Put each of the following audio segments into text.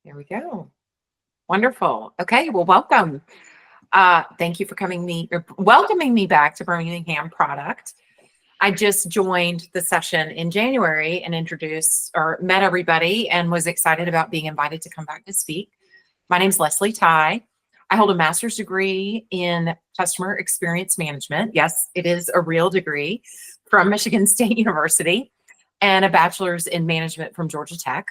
There we go. Wonderful. Okay, well, welcome. Thank you for welcoming me back to Birmingham Product. I just joined the session in January and introduced or met everybody and was excited about being invited to come back to speak. My name's Leslie Ty. I hold a master's degree in customer experience management. Yes, it is a real degree from Michigan State University, and a bachelor's in management from Georgia Tech.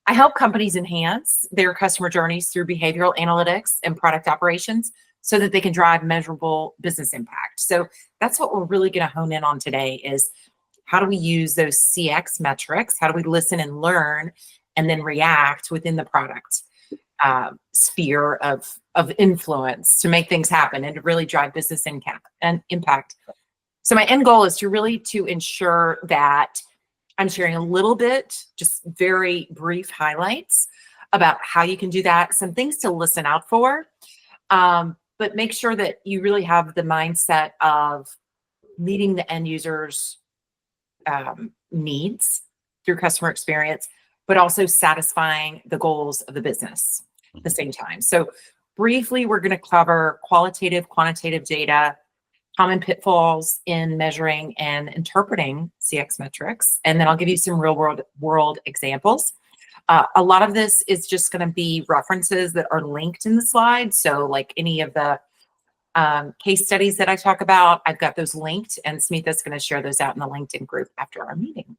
I help companies enhance their customer journeys through behavioral analytics and product operations so that they can drive measurable business impact. So that's what we're really going to hone in on today is how do we use those CX metrics? How do we listen and learn and then react within the product sphere of influence to make things happen and to really drive business impact. So my end goal is to ensure that I'm sharing a little bit, just very brief highlights about how you can do that, some things to listen out for, but make sure that you really have the mindset of meeting the end user's needs through customer experience, but also satisfying the goals of the business at the same time. So briefly, we're going to cover qualitative, quantitative data, common pitfalls in measuring and interpreting CX metrics. And then I'll give you some real world examples. A lot of this is just going to be references that are linked in the slide. So like any of the case studies that I talk about, I've got those linked, and Smitha's going to share those out in the LinkedIn group after our meeting.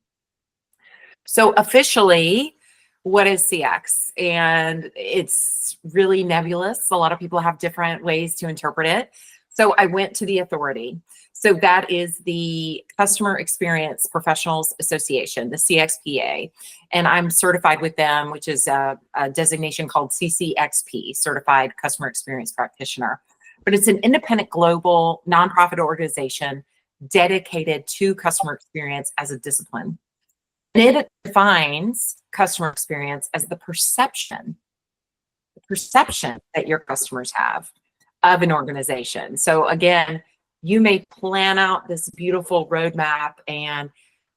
So officially, what is CX? And it's really nebulous. A lot of people have different ways to interpret it. So I went to the authority. So that is the Customer Experience Professionals Association, the CXPA. And I'm certified with them, which is a designation called CCXP, Certified Customer Experience Practitioner. But it's an independent global nonprofit organization dedicated to customer experience as a discipline. And it defines customer experience as the perception that your customers have of an organization. So again, you may plan out this beautiful roadmap and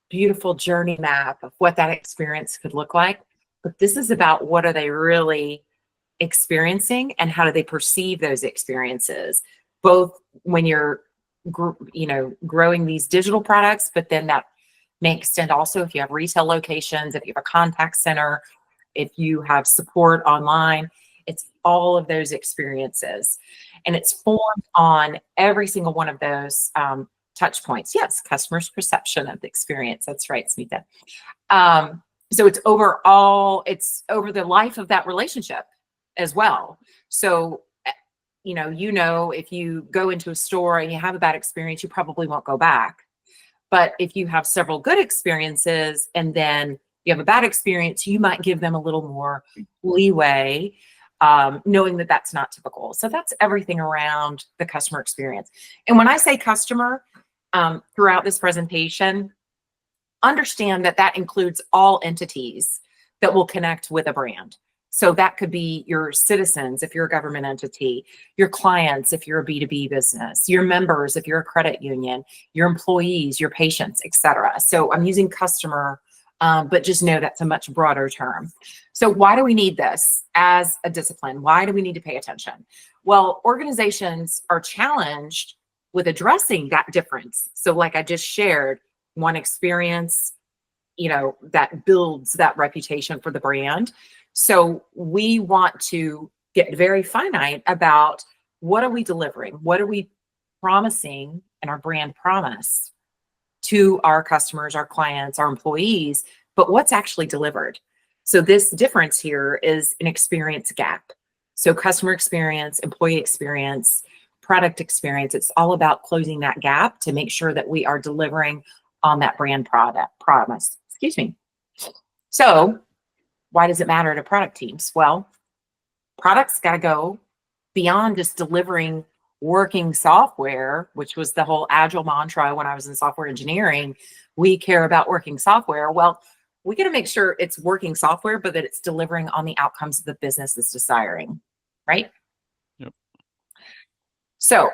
beautiful journey map of what that experience could look like, but this is about what are they really experiencing and how do they perceive those experiences, both when you're growing these digital products, but then that may extend also if you have retail locations, if you have a contact center, if you have support online. It's all of those experiences. And it's formed on every single one of those touch points. Yes, customer's perception of the experience. That's right, Smita. So it's over the life of that relationship as well. So, if you go into a store and you have a bad experience, you probably won't go back. But if you have several good experiences and then you have a bad experience, you might give them a little more leeway, knowing that that's not typical. So that's everything around the customer experience. And when I say customer, throughout this presentation, understand that that includes all entities that will connect with a brand. So that could be your citizens, if you're a government entity, your clients, if you're a B2B business, your members, if you're a credit union, your employees, your patients, et cetera. So I'm using customer, but just know that's a much broader term. So why do we need this as a discipline? Why do we need to pay attention? Well, organizations are challenged with addressing that difference. So like I just shared, one experience, that builds that reputation for the brand. So we want to get very finite about what are we delivering? What are we promising in our brand promise to our customers, our clients, our employees, but what's actually delivered? So this difference here is an experience gap. So customer experience, employee experience, product experience, it's all about closing that gap to make sure that we are delivering on that brand product promise. Excuse me. So why does it matter to product teams? Well, products got to go beyond just delivering working software, which was the whole agile mantra when I was in software engineering. We care about working software. Well, we got to make sure it's working software, but that it's delivering on the outcomes the business is desiring, right? Yep. So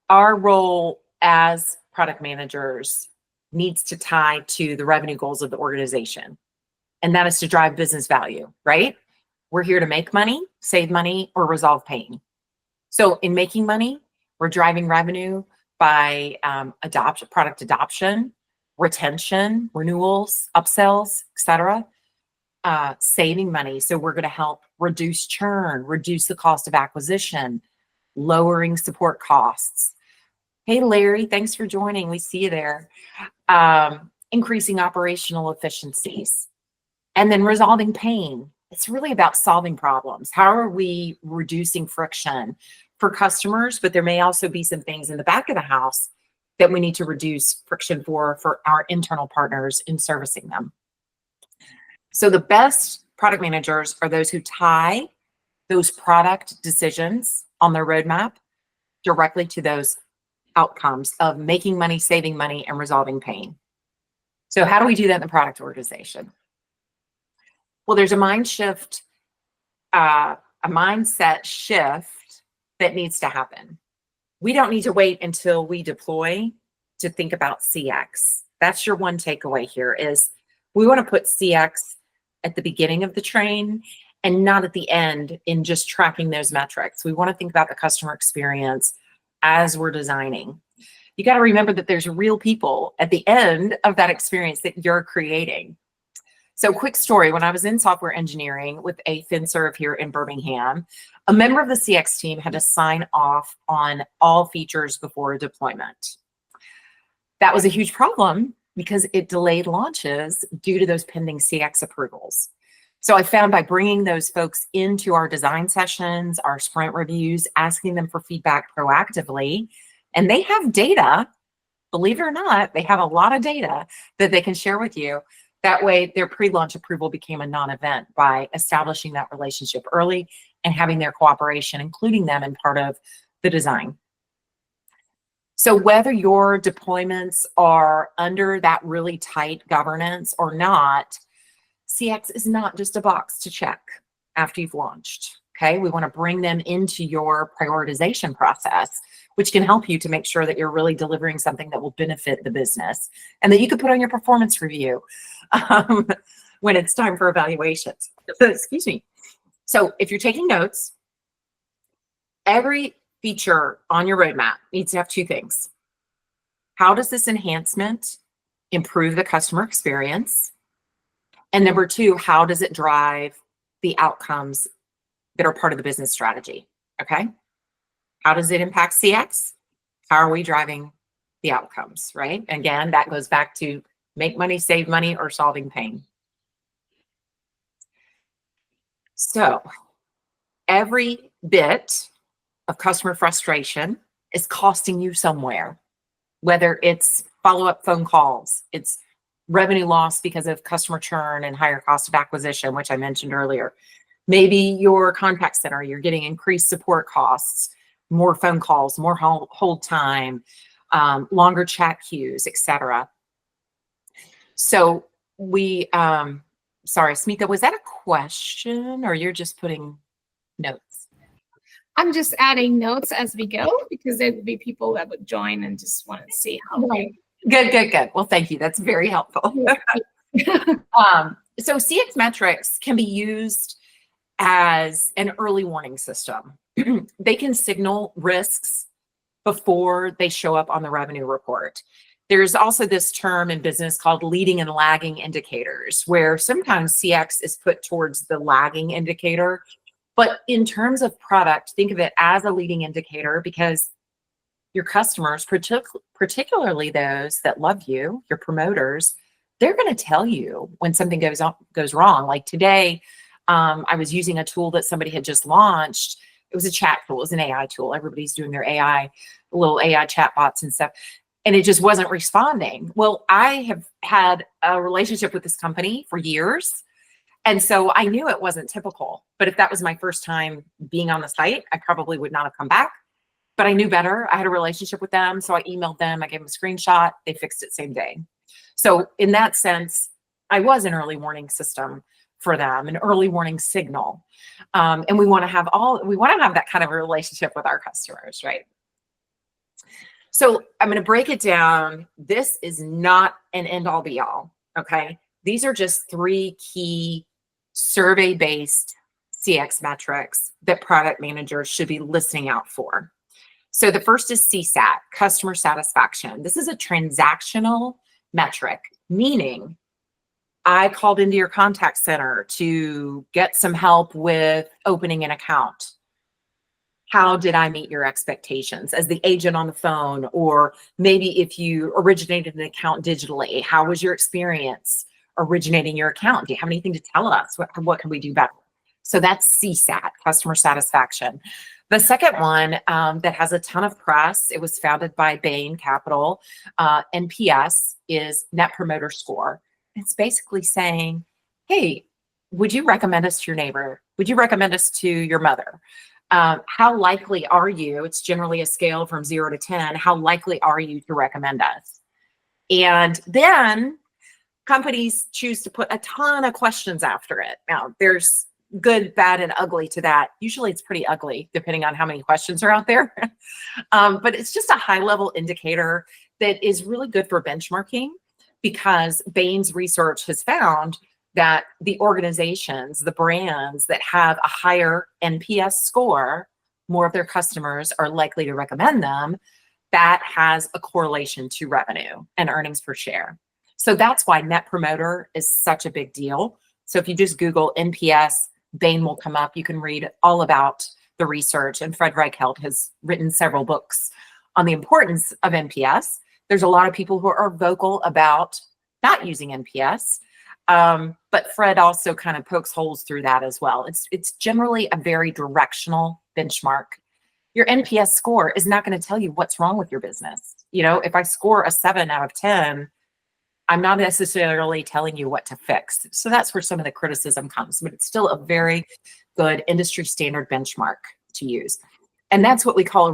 our role as product managers needs to tie to the revenue goals of the organization. And that is to drive business value, right? We're here to make money, save money, or resolve pain. So in making money, we're driving revenue by product adoption, retention, renewals, upsells, etc. Saving money. So we're going to help reduce churn, reduce the cost of acquisition, lowering support costs. Hey, Larry, thanks for joining. We see you there. Increasing operational efficiencies, and then resolving pain. It's really about solving problems. How are we reducing friction for customers? But there may also be some things in the back of the house that we need to reduce friction for our internal partners in servicing them. So the best product managers are those who tie those product decisions on their roadmap directly to those outcomes of making money, saving money, and resolving pain. So how do we do that in the product organization? Well, there's a mindset shift that needs to happen. We don't need to wait until we deploy to think about CX. That's your one takeaway here is we want to put CX at the beginning of the train and not at the end in just tracking those metrics. We want to think about the customer experience as we're designing. You got to remember that there's real people at the end of that experience that you're creating. So quick story, when I was in software engineering with a FinServe here in Birmingham, a member of the CX team had to sign off on all features before deployment. That was a huge problem because it delayed launches due to those pending CX approvals. So I found by bringing those folks into our design sessions, our sprint reviews, asking them for feedback proactively, and they have data, believe it or not, they have a lot of data that they can share with you. That way their pre-launch approval became a non-event by establishing that relationship early and having their cooperation, including them in part of the design. So whether your deployments are under that really tight governance or not, CX is not just a box to check after you've launched, okay? We want to bring them into your prioritization process, which can help you to make sure that you're really delivering something that will benefit the business and that you could put on your performance review when it's time for evaluations. Excuse me. So if you're taking notes, every feature on your roadmap needs to have two things. How does this enhancement improve the customer experience? And number two, how does it drive the outcomes that are part of the business strategy? Okay. How does it impact CX? How are we driving the outcomes, right? Again, that goes back to make money, save money, or solving pain. So every bit of customer frustration is costing you somewhere, whether it's follow-up phone calls, it's revenue loss because of customer churn and higher cost of acquisition, which I mentioned earlier. Maybe your contact center, you're getting increased support costs, more phone calls, more hold time, longer chat queues, etc. So we, sorry, Smita, was that a question or you're just putting notes? I'm just adding notes as we go because there would be people that would join and just want to see how. Right. Good. Well, thank you. That's very helpful. So CX metrics can be used as an early warning system. They can signal risks before they show up on the revenue report. There's also this term in business called leading and lagging indicators, where sometimes CX is put towards the lagging indicator. But in terms of product, think of it as a leading indicator because your customers, particularly those that love you, your promoters, they're going to tell you when something goes wrong. Like today, I was using a tool that somebody had just launched. It was a chat tool. It was an AI tool. Everybody's doing their AI, little AI chat bots and stuff. And it just wasn't responding. Well, I have had a relationship with this company for years. And so I knew it wasn't typical. But if that was my first time being on the site, I probably would not have come back. But I knew better. I had a relationship with them. So I emailed them. I gave them a screenshot. They fixed it same day. So in that sense, I was an early warning system for them, an early warning signal. And we want to have that kind of a relationship with our customers, right? So I'm going to break it down. This is not an end all be all. Okay. These are just 3 key survey-based CX metrics that product managers should be listening out for. So the first is CSAT, customer satisfaction. This is a transactional metric, meaning I called into your contact center to get some help with opening an account. How did I meet your expectations as the agent on the phone? Or maybe if you originated an account digitally, how was your experience originating your account? Do you have anything to tell us? What can we do better? So that's CSAT, customer satisfaction. The second one that has a ton of press, it was founded by Bain Capital, NPS, is Net Promoter Score. It's basically saying, hey, would you recommend us to your neighbor? Would you recommend us to your mother? How likely are you? It's generally a scale from 0 to 10. How likely are you to recommend us? And then companies choose to put a ton of questions after it. Now, there's good, bad, and ugly to that. Usually it's pretty ugly, depending on how many questions are out there. But it's just a high-level indicator that is really good for benchmarking, because Bain's research has found that the organizations, the brands that have a higher NPS score, more of their customers are likely to recommend them. That has a correlation to revenue and earnings per share. So that's why Net Promoter is such a big deal. So if you just Google NPS, Bain will come up. You can read all about the research. And Fred Reichheld has written several books on the importance of NPS. There's a lot of people who are vocal about not using NPS. But Fred also kind of pokes holes through that as well. It's generally a very directional benchmark. Your NPS score is not going to tell you what's wrong with your business. You know, if I score a 7 out of 10, I'm not necessarily telling you what to fix. So that's where some of the criticism comes, but it's still a very good industry standard benchmark to use. And that's what we call a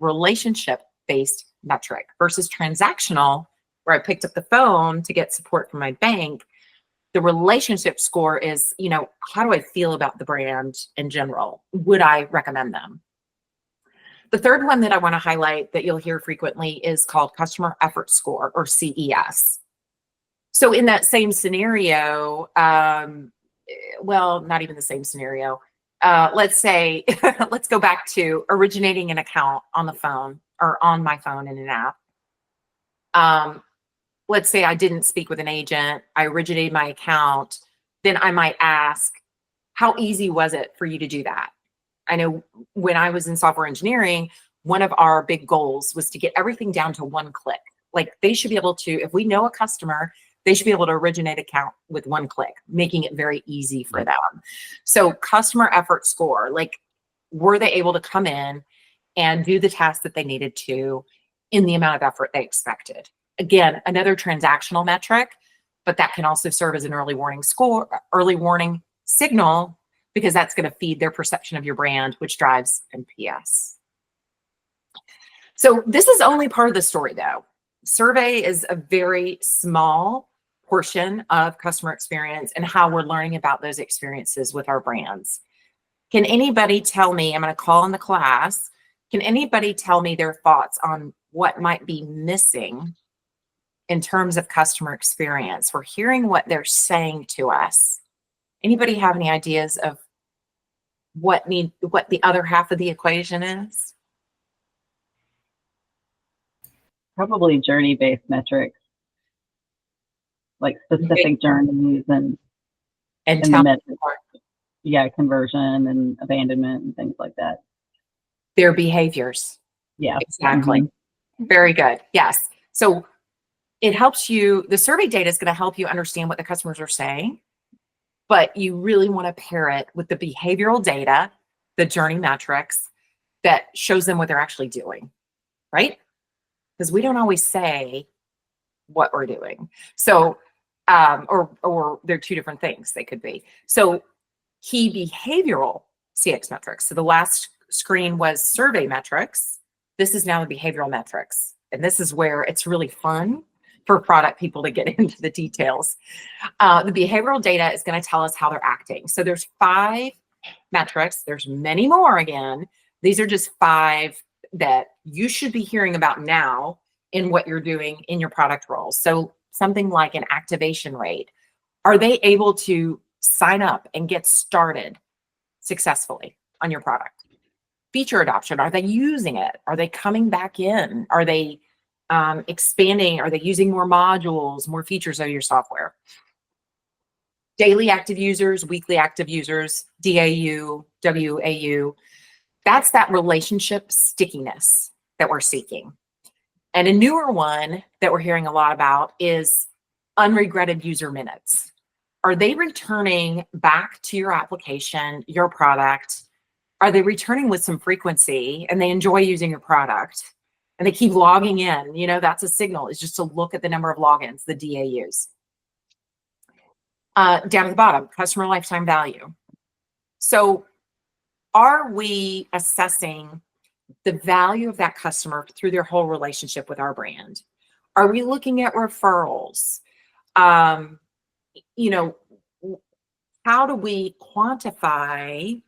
relationship-based metric versus transactional, where I picked up the phone to get support from my bank. The relationship score is, you know, how do I feel about the brand in general? Would I recommend them? The third one that I want to highlight that you'll hear frequently is called customer effort score, or CES. So in that same scenario, well, not even the same scenario. Let's say, let's go back to originating an account on the phone or on my phone in an app. Let's say I didn't speak with an agent, I originated my account, then I might ask, how easy was it for you to do that? I know when I was in software engineering, one of our big goals was to get everything down to one click. Like, they should be able to, if we know a customer, they should be able to originate account with one click, making it very easy for them. So customer effort score, like, were they able to come in and do the task that they needed to in the amount of effort they expected? Again, another transactional metric, but that can also serve as an early warning score, early warning signal, because that's going to feed their perception of your brand, which drives NPS. So this is only part of the story, though. Survey is a very small portion of customer experience and how we're learning about those experiences with our brands. Can anybody tell me, I'm going to call in the class, can anybody tell me their thoughts on what might be missing in terms of customer experience? We're hearing what they're saying to us. Anybody have any ideas of what the other half of the equation is? Probably journey-based metrics, like specific journeys and the metrics. Yeah, conversion and abandonment and things like that. Their behaviors. Yeah. Exactly. Mm-hmm. Very good. Yes. So it helps you, the survey data is going to help you understand what the customers are saying, but you really want to pair it with the behavioral data, the journey metrics that shows them what they're actually doing, right? Because we don't always say what we're doing. So, or they're two different things they could be. So key behavioral CX metrics. So the last screen was survey metrics. This is now the behavioral metrics. And this is where it's really fun for product people to get into the details. The behavioral data is going to tell us how they're acting. So there's 5 metrics. There's many more again. These are just 5 that you should be hearing about now in what you're doing in your product roles. So something like an activation rate. Are they able to sign up and get started successfully on your product? Feature adoption, are they using it? Are they coming back in? Are they expanding? Are they using more modules, more features of your software? Daily active users, weekly active users, DAU, WAU. That's that relationship stickiness that we're seeking. And a newer one that we're hearing a lot about is unregretted user minutes. Are they returning back to your application, your product? Are they returning with some frequency and they enjoy using your product and they keep logging in? You know, that's a signal, is just to look at the number of logins, the DAUs. Down at the bottom, customer lifetime value. So are we assessing the value of that customer through their whole relationship with our brand? Are we looking at referrals? You know, how do we quantify,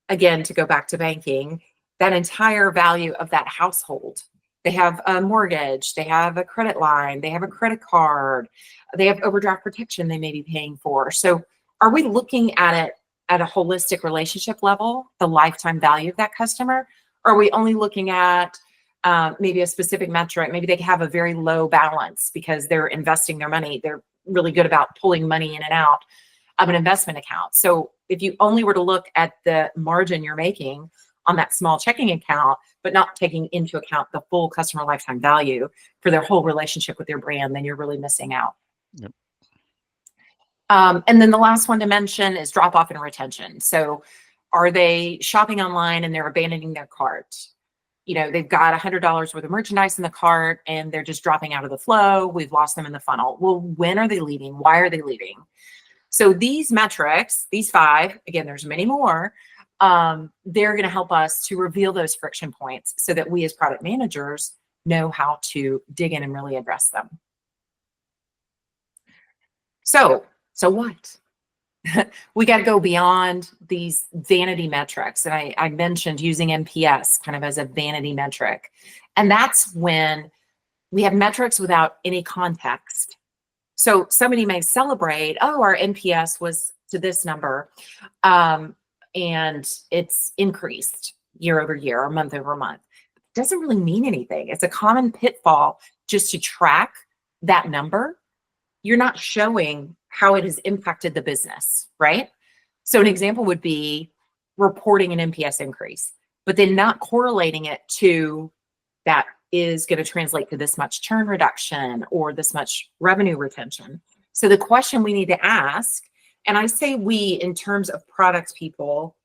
again, to go back to banking, that entire value of that household? They have a mortgage, they have a credit line, they have a credit card, they have overdraft protection they may be paying for. So are we looking at it at a holistic relationship level, the lifetime value of that customer? Or are we only looking at maybe a specific metric? Maybe they have a very low balance because they're investing their money. They're really good about pulling money in and out of an investment account. So if you only were to look at the margin you're making on that small checking account, but not taking into account the full customer lifetime value for their whole relationship with their brand, then you're really missing out. Yep. And then the last one to mention is drop off and retention. So are they shopping online and they're abandoning their cart? You know, they've got $100 worth of merchandise in the cart and they're just dropping out of the flow. We've lost them in the funnel. Well, when are they leaving? Why are they leaving? So these metrics, these 5, again, there's many more, they're going to help us to reveal those friction points so that we as product managers know how to dig in and really address them. So what? We got to go beyond these vanity metrics. And I mentioned using NPS kind of as a vanity metric. And that's when we have metrics without any context. So somebody may celebrate, oh, our NPS was to this number, and it's increased year over year or month over month. It doesn't really mean anything. It's a common pitfall just to track that number. You're not showing how it has impacted the business, right? So an example would be reporting an NPS increase, but then not correlating it to that is going to translate to this much churn reduction or this much revenue retention. So the question we need to ask, and I say we in terms of products people,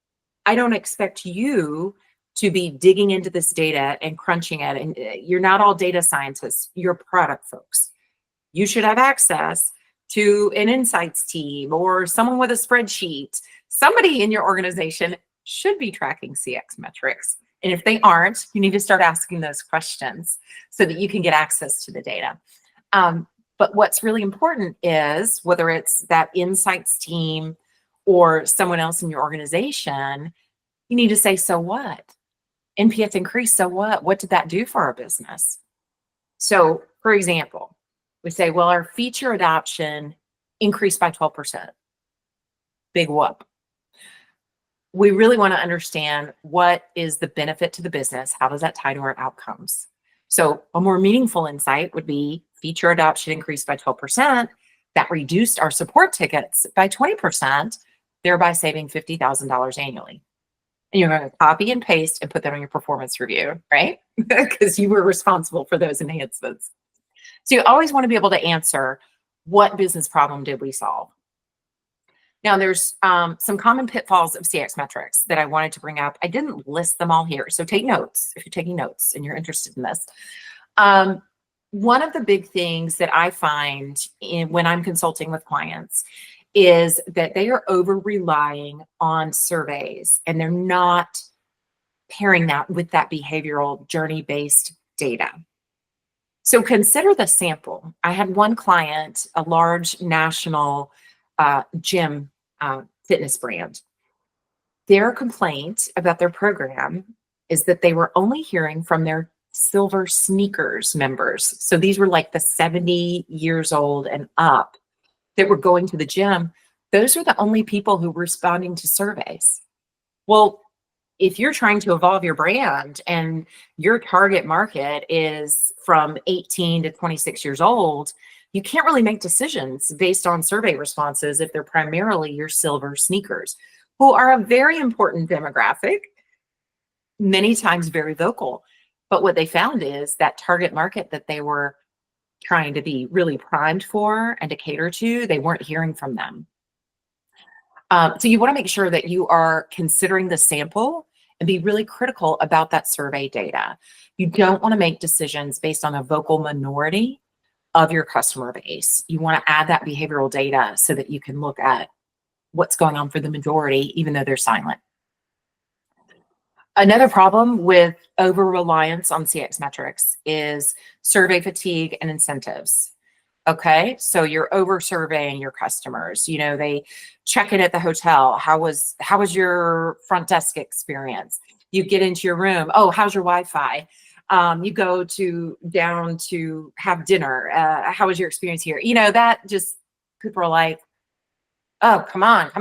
I don't expect you to be digging into this data and crunching it. And you're not all data scientists, you're product folks. You should have access to an insights team or someone with a spreadsheet. Somebody in your organization should be tracking CX metrics. And if they aren't, you need to start asking those questions so that you can get access to the data. But what's really important is whether it's that insights team or someone else in your organization, you need to say, so what? NPS increased, so what? What did that do for our business? So, for example, we say, well, our feature adoption increased by 12%. Big whoop. We really want to understand what is the benefit to the business. How does that tie to our outcomes? So a more meaningful insight would be feature adoption increased by 12%. That reduced our support tickets by 20%, thereby saving $50,000 annually. And you're going to copy and paste and put that on your performance review, right? Because you were responsible for those enhancements. So you always want to be able to answer, what business problem did we solve? Now, there's some common pitfalls of CX metrics that I wanted to bring up. I didn't list them all here, so take notes if you're taking notes and you're interested in this. One of the big things that I find when I'm consulting with clients is that they are over-relying on surveys, and they're not pairing that with that behavioral journey-based data. So consider the sample. I had one client, a large national gym fitness brand. Their complaint about their program is that they were only hearing from their silver sneakers members. So these were like the 70 years old and up that were going to the gym. Those are the only people who were responding to surveys. Well, if you're trying to evolve your brand and your target market is from 18 to 26 years old, you can't really make decisions based on survey responses if they're primarily your silver sneakers, who are a very important demographic, many times very vocal. But what they found is that target market that they were trying to be really primed for and to cater to, they weren't hearing from them. So you want to make sure that you are considering the sample and be really critical about that survey data. You don't want to make decisions based on a vocal minority of your customer base. You want to add that behavioral data so that you can look at what's going on for the majority, even though they're silent. Another problem with over-reliance on CX metrics is survey fatigue and incentives. Okay, so you're over surveying your customers. You know, they check in at the hotel. How was your front desk experience? You get into your room. Oh, how's your Wi-Fi? You go down to have dinner. How was your experience here? You know, that just, people are like, oh, come on.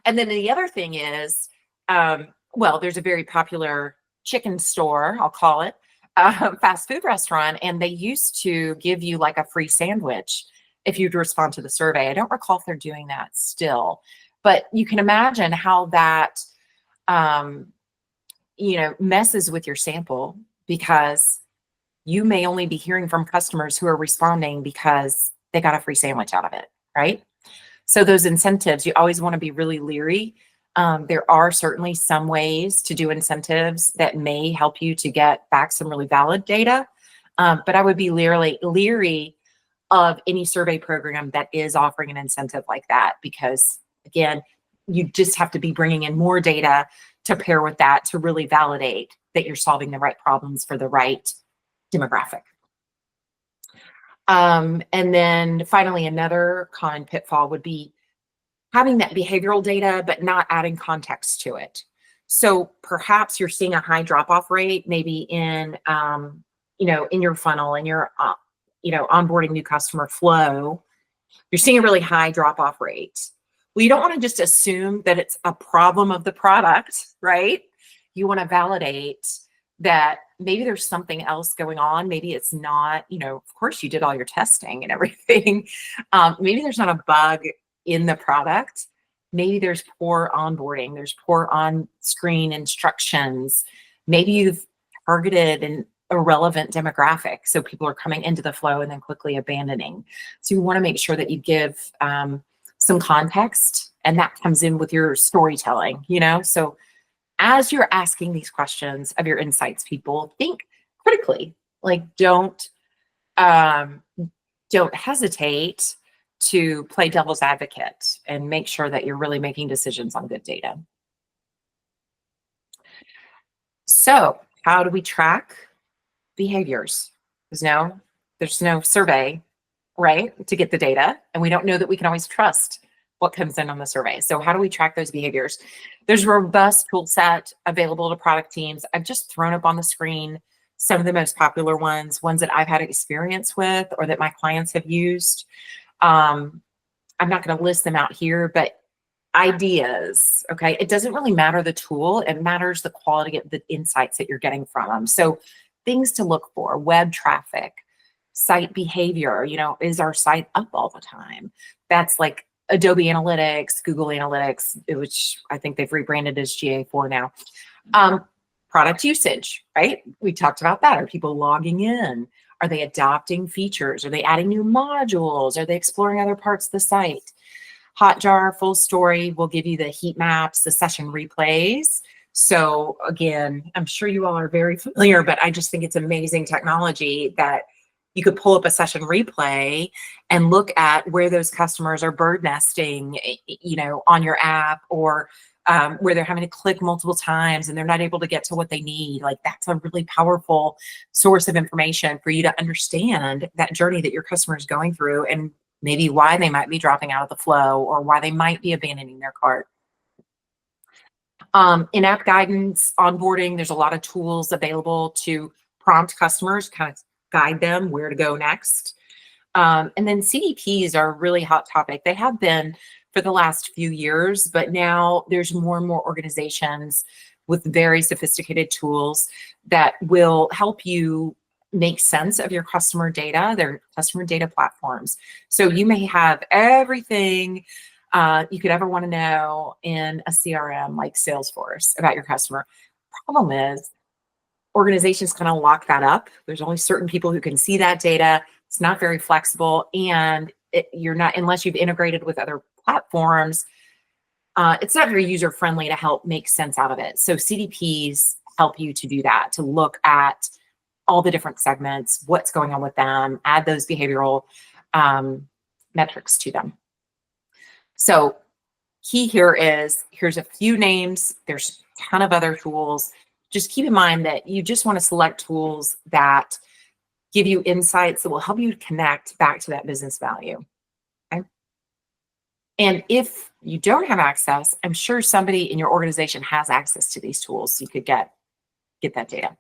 And then the other thing is, well, there's a very popular chicken store, I'll call it, fast food restaurant, and they used to give you like a free sandwich if you'd respond to the survey. I don't recall if they're doing that still, but you can imagine how that, you know, messes with your sample, because you may only be hearing from customers who are responding because they got a free sandwich out of it, right? So those incentives, you always want to be really leery. There are certainly some ways to do incentives that may help you to get back some really valid data. But I would be leery of any survey program that is offering an incentive like that, because again, you just have to be bringing in more data to pair with that to really validate that you're solving the right problems for the right demographic. And then finally, another common pitfall would be having that behavioral data, but not adding context to it. So perhaps you're seeing a high drop-off rate, maybe in, you know, in your funnel, in your, you know, onboarding new customer flow, you're seeing a really high drop-off rate. Well, you don't want to just assume that it's a problem of the product, right? You want to validate that maybe there's something else going on. Maybe it's not, you know, of course you did all your testing and everything. Maybe there's not a bug in the product. Maybe there's poor onboarding, there's poor on-screen instructions. Maybe you've targeted an irrelevant demographic, so people are coming into the flow and then quickly abandoning. So you want to make sure that you give some context, and that comes in with your storytelling, you know? So as you're asking these questions of your insights people, think critically. Like, don't hesitate to play devil's advocate and make sure that you're really making decisions on good data. So how do we track behaviors? There's no survey, right, to get the data, and we don't know that we can always trust what comes in on the survey. So how do we track those behaviors? There's a robust tool set available to product teams. I've just thrown up on the screen some of the most popular ones that I've had experience with or that my clients have used. I'm not going to list them out here, but ideas, okay? It doesn't really matter the tool. It matters the quality of the insights that you're getting from them. So things to look for: web traffic, site behavior. You know, is our site up all the time? That's like Adobe Analytics, Google Analytics, which I think they've rebranded as GA4 now. Product usage, right? We talked about that. Are people logging in? Are they adopting features? Are they adding new modules? Are they exploring other parts of the site? Hotjar, Full Story will give you the heat maps, the session replays. So again, I'm sure you all are very familiar, but I just think it's amazing technology that you could pull up a session replay and look at where those customers are bird nesting, you know, on your app, or where they're having to click multiple times and they're not able to get to what they need. Like, that's a really powerful source of information for you to understand that journey that your customer is going through, and maybe why they might be dropping out of the flow or why they might be abandoning their cart. In-app guidance, onboarding, there's a lot of tools available to prompt customers, kind of guide them where to go next. And then CDPs are a really hot topic. They have been for the last few years, but now there's more and more organizations with very sophisticated tools that will help you make sense of your customer data, their customer data platforms. So you may have everything you could ever want to know in a CRM like Salesforce about your customer. Problem is, organizations kind of lock that up. There's only certain people who can see that data. It's not very flexible, and you're not, unless you've integrated with other platforms, it's not very user friendly to help make sense out of it. So CDPs help you to do that, to look at all the different segments, what's going on with them, add those behavioral metrics to them. So key here is, here's a few names. There's a ton of other tools. Just keep in mind that you just want to select tools that give you insights that will help you connect back to that business value. Okay? And if you don't have access, I'm sure somebody in your organization has access to these tools, so you could get that data.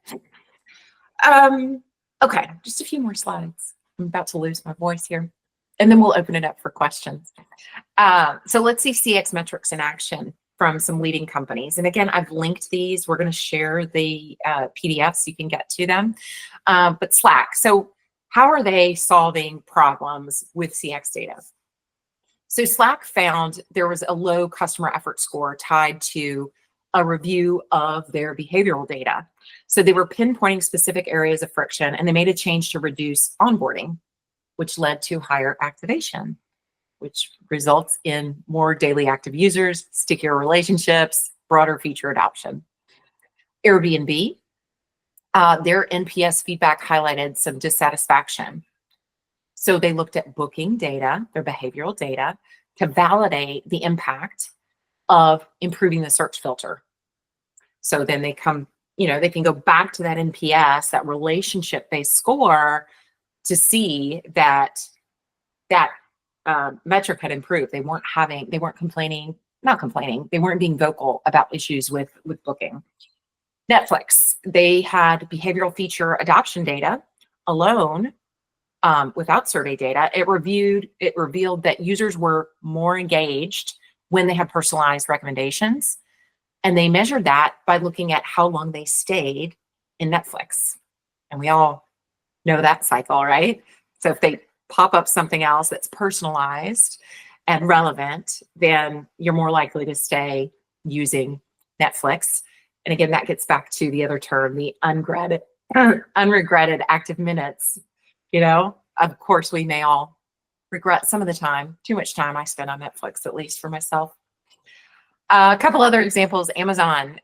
Okay, just a few more slides. I'm about to lose my voice here, and then we'll open it up for questions. So let's see CX metrics in action from some leading companies. And again, I've linked these. We're going to share the PDFs so you can get to them. But Slack, so how are they solving problems with CX data? So Slack found there was a low customer effort score tied to a review of their behavioral data. So they were pinpointing specific areas of friction, and they made a change to reduce onboarding, which led to higher activation, which results in more daily active users, stickier relationships, broader feature adoption. Airbnb, their NPS feedback highlighted some dissatisfaction. So they looked at booking data, their behavioral data, to validate the impact of improving the search filter. So then they come, they can go back to that NPS, that relationship-based score, to see that metric had improved. They weren't being vocal about issues with booking. Netflix, they had behavioral feature adoption data alone, without survey data. It revealed that users were more engaged when they had personalized recommendations. And they measured that by looking at how long they stayed in Netflix. And we all know that cycle, right? So if they pop up something else that's personalized and relevant, then you're more likely to stay using Netflix. And again, that gets back to the other term, the unregretted active minutes. Of course, we may all regret some of the time, too much time I spend on Netflix, at least for myself. A couple other examples, Amazon,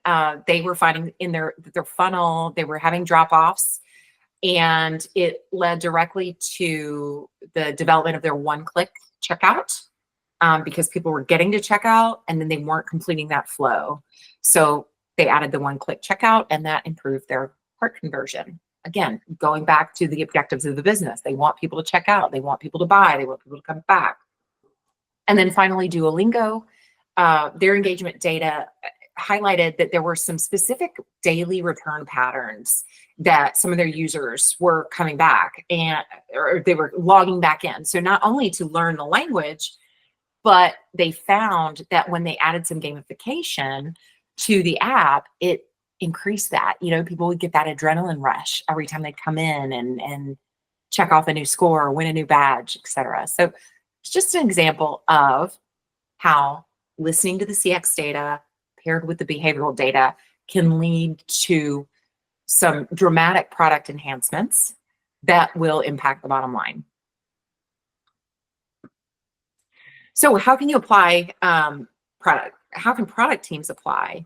they were finding in their funnel, they were having drop-offs, and it led directly to the development of their one-click checkout, because people were getting to checkout and then they weren't completing that flow. So they added the one-click checkout, and that improved their cart conversion. Again, going back to the objectives of the business. They want people to check out. They want people to buy. They want people to come back. And then finally, Duolingo, their engagement data highlighted that there were some specific daily return patterns that some of their users were coming back or they were logging back in. So not only to learn the language, but they found that when they added some gamification to the app, it increased that. People would get that adrenaline rush every time they'd come in and check off a new score or win a new badge, etc. So it's just an example of how listening to the CX data paired with the behavioral data can lead to some dramatic product enhancements that will impact the bottom line. So how can you apply how can product teams apply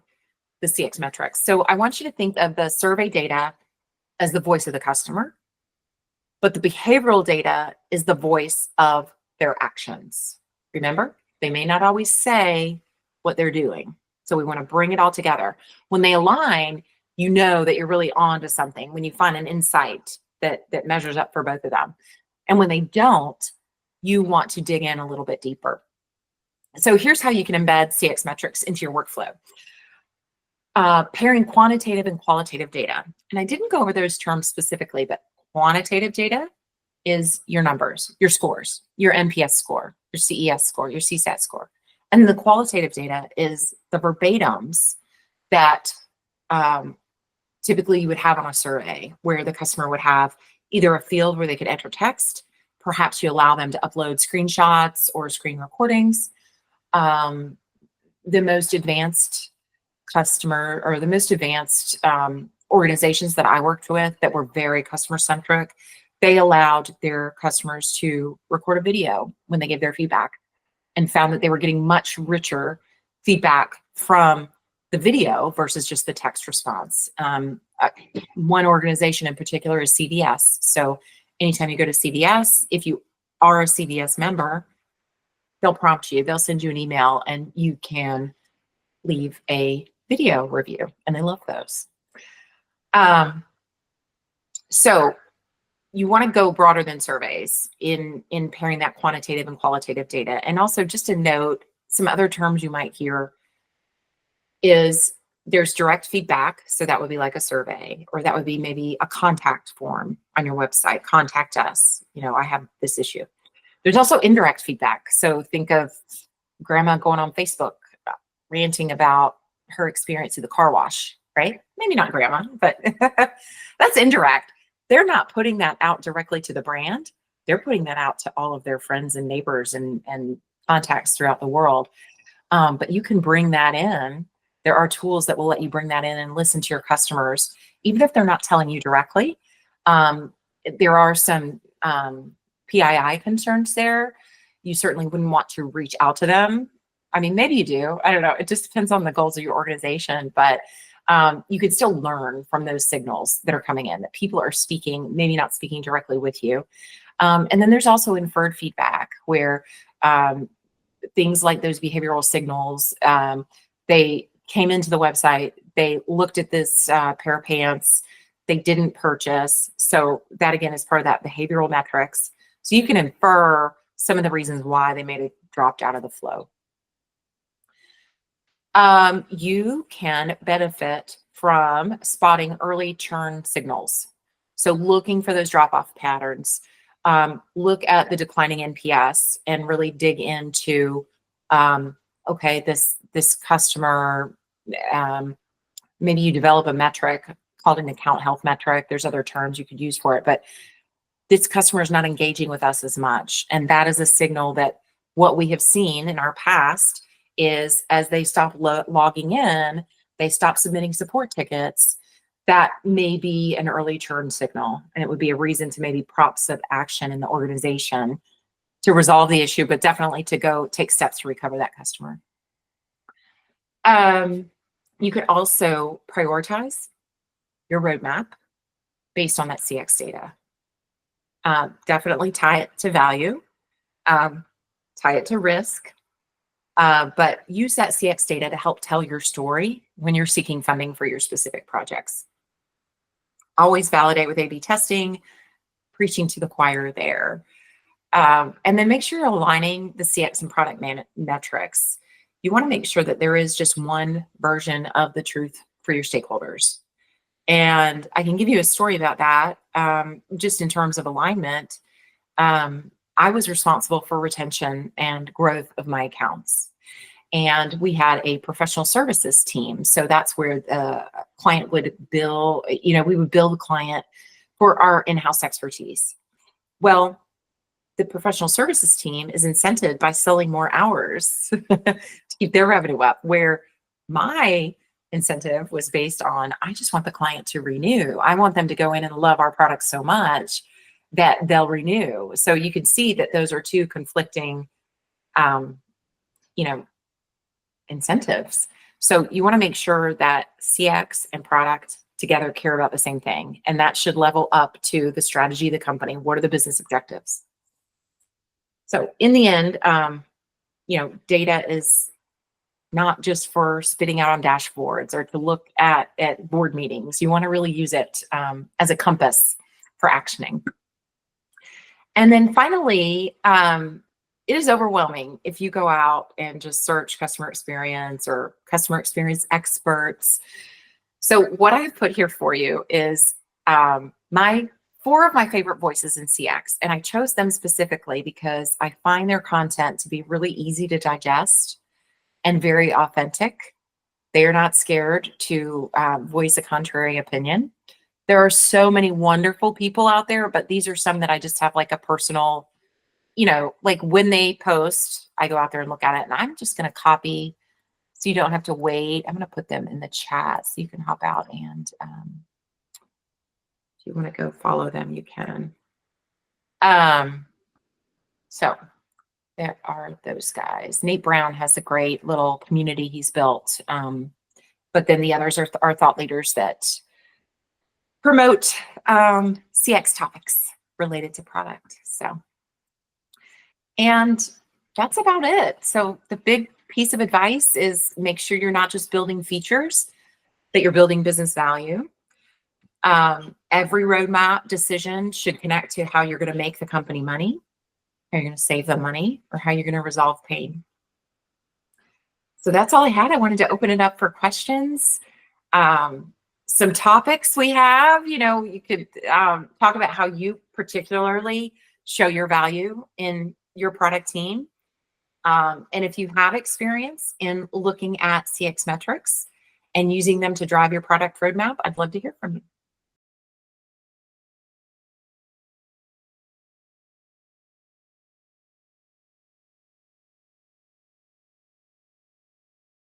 the CX metrics? So I want you to think of the survey data as the voice of the customer, but the behavioral data is the voice of their actions. Remember, they may not always say what they're doing. So we want to bring it all together. When they align, you know that you're really on to something when you find an insight that measures up for both of them. And when they don't, you want to dig in a little bit deeper. So here's how you can embed CX metrics into your workflow. Pairing quantitative and qualitative data. And I didn't go over those terms specifically, but quantitative data is your numbers, your scores, your NPS score, your CES score, your CSAT score. And the qualitative data is the verbatims that typically you would have on a survey, where the customer would have either a field where they could enter text, perhaps you allow them to upload screenshots or screen recordings. The most advanced customer, or the most advanced organizations that I worked with that were very customer centric, they allowed their customers to record a video when they gave their feedback, and found that they were getting much richer feedback from the video versus just the text response. One organization in particular is CVS. So anytime you go to CVS, if you are a CVS member, they'll prompt you, they'll send you an email, and you can leave a video review, and they love those. So you want to go broader than surveys in pairing that quantitative and qualitative data. And also, just to note, some other terms you might hear is there's direct feedback. So that would be like a survey, or that would be maybe a contact form on your website. Contact us. You know, I have this issue. There's also indirect feedback. So think of grandma going on Facebook ranting about her experience at the car wash, right? Maybe not grandma, but that's indirect. They're not putting that out directly to the brand. They're putting that out to all of their friends and neighbors and contacts throughout the world. But you can bring that in. There are tools that will let you bring that in and listen to your customers, even if they're not telling you directly. There are some PII concerns there. You certainly wouldn't want to reach out to them. I mean, maybe you do. I don't know. It just depends on the goals of your organization. But you can still learn from those signals that are coming in, that people are speaking, maybe not speaking directly with you. And then there's also inferred feedback, where things like those behavioral signals, they came into the website, they looked at this pair of pants, they didn't purchase. So that, again, is part of that behavioral metrics. So you can infer some of the reasons why they may have dropped out of the flow. You can benefit from spotting early churn signals. So looking for those drop-off patterns. Look at the declining NPS and really dig into, okay, this customer, maybe you develop a metric called an account health metric. There's other terms you could use for it, but this customer is not engaging with us as much. And that is a signal that what we have seen in our past is, as they stop logging in, they stop submitting support tickets. That may be an early churn signal, and it would be a reason to maybe prop some action in the organization to resolve the issue, but definitely to go take steps to recover that customer. You could also prioritize your roadmap based on that CX data. Definitely tie it to value, tie it to risk, but use that CX data to help tell your story when you're seeking funding for your specific projects. Always validate with A/B testing, preaching to the choir there. And then make sure you're aligning the CX and product metrics. You want to make sure that there is just one version of the truth for your stakeholders. And I can give you a story about that. Just in terms of alignment, I was responsible for retention and growth of my accounts. And we had a professional services team. So that's where the client would bill, we would bill the client for our in-house expertise. Well, the professional services team is incented by selling more hours to keep their revenue up, where my incentive was based on, I just want the client to renew. I want them to go in and love our products so much that they'll renew. So you can see that those are two conflicting, incentives. So you want to make sure that CX and product together care about the same thing. And that should level up to the strategy of the company. What are the business objectives? So in the end, data is not just for spitting out on dashboards or to look at board meetings. You want to really use it as a compass for actioning. And then finally, it is overwhelming if you go out and just search customer experience or customer experience experts. So what I've put here for you is four of my favorite voices in CX. And I chose them specifically because I find their content to be really easy to digest. and very authentic. They are not scared to voice a contrary opinion. There are so many wonderful people out there, but these are some that I just have like a personal, you know, like when they post, I go out there and look at it, and I'm just going to copy so you don't have to wait. I'm going to put them in the chat so you can hop out, and if you want to go follow them, you can. So there are those guys. Nate Brown has a great little community he's built. But then the others are thought leaders that promote CX topics related to product. So, and that's about it. So the big piece of advice is make sure you're not just building features, that you're building business value. Every roadmap decision should connect to how you're going to make the company money, how you're going to save them money, or how you're going to resolve pain. So that's all I had. I wanted to open it up for questions. Some topics we have, you know, you could talk about how you particularly show your value in your product team. And if you have experience in looking at CX metrics and using them to drive your product roadmap, I'd love to hear from you.